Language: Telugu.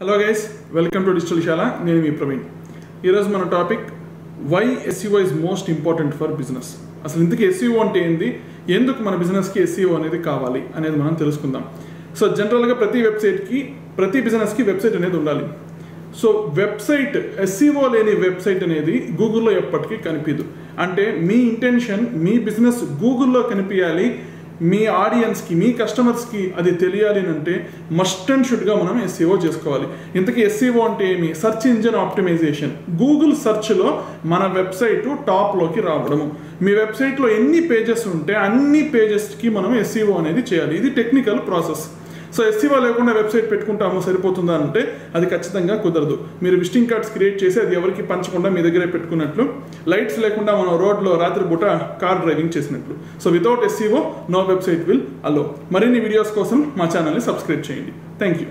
Hello guys, welcome to digital Shala. నేను మీ ప్రవీణ్. ఈరోజు మన topic why SEO is most important for business. అసలు ఇంతకీ ఎస్ఈఓ అంటే ఏంది, ఎందుకు మన బిజినెస్కి ఎస్ఈఓ అనేది కావాలి అనేది మనం తెలుసుకుందాం. సో జనరల్గా ప్రతి బిజినెస్కి వెబ్సైట్ అనేది ఉండాలి. సో వెబ్సైట్ ఎస్ఈఓ లేని వెబ్సైట్ అనేది గూగుల్లో ఎప్పటికీ కనిపించదు. అంటే మీ ఇంటెన్షన్, మీ బిజినెస్ గూగుల్లో కనిపించాలి, మీ ఆడియన్స్కి, మీ కస్టమర్స్కి అది తెలియాలి అంటే మస్ట్ అండ్ షుడ్గా మనం ఎస్ఈఓ చేసుకోవాలి. ఇంతకీ ఎస్ఈఓ అంటే ఏమి? Search engine optimisation. గూగుల్ సెర్చ్లో మన వెబ్సైట్ టాప్లోకి రావడము. మీ వెబ్సైట్లో ఎన్ని పేజెస్ ఉంటే అన్ని పేజెస్కి మనం ఎస్ఈఓ అనేది చేయాలి. ఇది టెక్నికల్ ప్రాసెస్. సో ఎస్ఈఓ లేకుండా వెబ్సైట్ పెట్టుకుంటాము సరిపోతుందా అంటే అది ఖచ్చితంగా కుదరదు. మీరు విజిటింగ్ కార్డ్స్ క్రియేట్ చేసి అది ఎవరికి పంచకుండా మీ దగ్గరే పెట్టుకున్నట్లు, లైట్స్ లేకుండా మనం రోడ్లో రాత్రి పూట కార్ డ్రైవింగ్ చేసినట్లు. So without SEO no website will allow. మరిన్ని వీడియోస్ కోసం మా ఛానల్ని సబ్స్క్రైబ్ చేయండి. Thank you.